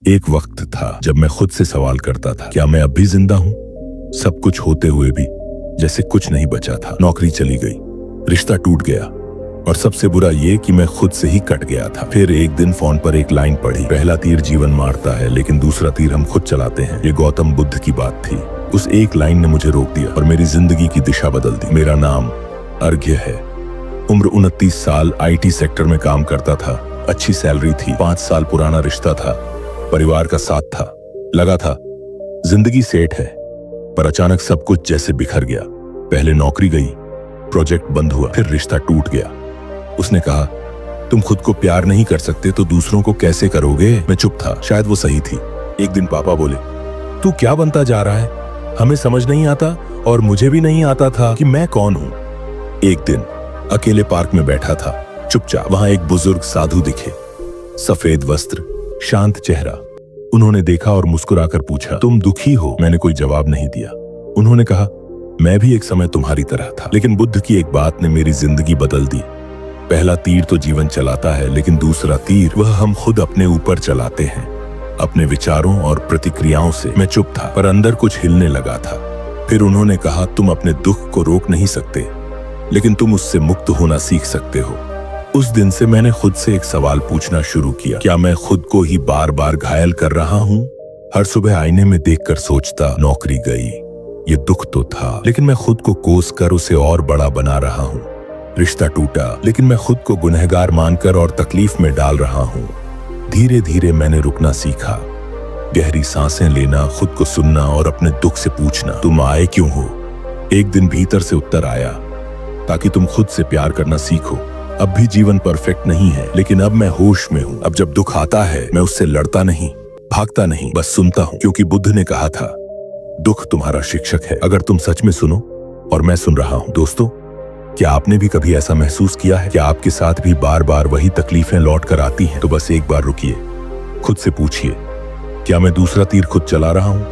एक वक्त था जब मैं खुद से सवाल करता था, क्या मैं अब भी जिंदा हूं? सब कुछ होते हुए भी जैसे कुछ नहीं बचा था। नौकरी चली गई, रिश्ता टूट गया और सबसे बुरा ये कि मैं खुद से ही कट गया था। फिर एक दिन फोन पर एक लाइन पढ़ी, पहला तीर जीवन मारता है लेकिन दूसरा तीर हम खुद चलाते हैं। ये गौतम बुद्ध की बात थी। उस एक लाइन ने मुझे रोक दिया और मेरी जिंदगी की दिशा बदल दी। मेरा नाम अर्घ्य है। उम्र 29 साल, IT सेक्टर में काम करता था। अच्छी सैलरी थी, 5 साल पुराना रिश्ता था, परिवार का साथ था। लगा था जिंदगी सेट है, पर अचानक सब कुछ जैसे बिखर गया। पहले नौकरी गई, प्रोजेक्ट बंद हुआ, फिर रिश्ता टूट गया। उसने कहा, तुम खुद को प्यार नहीं कर सकते तो दूसरों को कैसे करोगे? मैं चुप था, शायद वो सही थी। एक दिन पापा बोले, तू क्या बनता जा रहा है? हमें समझ नहीं आता और मुझे भी नहीं आता था कि मैं कौन हूं। एक दिन अकेले पार्क में बैठा था, चुपचाप। वहां एक बुजुर्ग साधु दिखे, सफेद वस्त्र, शांत चेहरा। उन्होंने देखा और मुस्कुराकर पूछा, तुम दुखी हो? मैंने कोई जवाब नहीं दिया। उन्होंने कहा, मैं भी एक समय तुम्हारी तरह था, लेकिन बुद्ध की एक बात ने मेरी जिंदगी बदल दी। पहला तीर तो जीवन चलाता है, लेकिन दूसरा तीर वह हम खुद अपने ऊपर चलाते हैं, अपने विचारों और प्रतिक्रियाओं से। मैं चुप था, पर अंदर कुछ हिलने लगा था। फिर उन्होंने कहा, तुम अपने दुख को रोक नहीं सकते, लेकिन तुम उससे मुक्त होना सीख सकते हो। उस दिन से मैंने खुद से एक सवाल पूछना शुरू किया, क्या मैं खुद को ही बार बार घायल कर रहा हूँ? हर सुबह आईने में देखकर सोचता, नौकरी गई, ये दुख तो था, लेकिन मैं खुद को कोस कर उसे और बड़ा बना रहा हूँ। रिश्ता टूटा, लेकिन मैं खुद को गुनहगार मानकर और तकलीफ में डाल रहा हूँ। धीरे धीरे मैंने रुकना सीखा, गहरी सांसें लेना, खुद को सुनना और अपने दुख से पूछना, तुम आए क्यों हो? एक दिन भीतर से उत्तर आया, ताकि तुम खुद से प्यार करना सीखो। अब भी जीवन परफेक्ट नहीं है, लेकिन अब मैं होश में हूँ। अब जब दुख आता है, मैं उससे लड़ता नहीं, भागता नहीं, बस सुनता हूँ, क्योंकि बुद्ध ने कहा था, दुख तुम्हारा शिक्षक है, अगर तुम सच में सुनो। और मैं सुन रहा हूँ। दोस्तों, क्या आपने भी कभी ऐसा महसूस किया है? क्या आपके साथ भी बार बार वही तकलीफें लौट कर आती हैं? तो बस एक बार रुकिए, खुद से पूछिए, क्या मैं दूसरा तीर खुद चला रहा हूँ?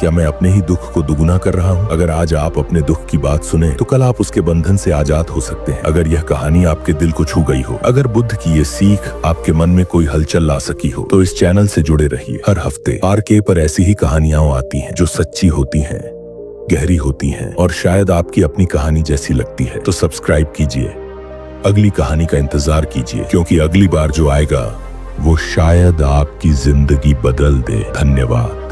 क्या मैं अपने ही दुख को दुगुना कर रहा हूँ? अगर आज आप अपने दुख की बात सुने, तो कल आप उसके बंधन से आजाद हो सकते हैं। अगर यह कहानी आपके दिल को छू गई हो, अगर बुद्ध की ये सीख आपके मन में कोई हलचल ला सकी हो, तो इस चैनल से जुड़े रहिए। हर हफ्ते RK पर ऐसी ही कहानियां आती हैं, जो सच्ची होती हैं, गहरी होती हैं और शायद आपकी अपनी कहानी जैसी लगती है। तो सब्सक्राइब कीजिए, अगली कहानी का इंतजार कीजिए, क्योंकि अगली बार जो आएगा वो शायद आपकी जिंदगी बदल दे। धन्यवाद।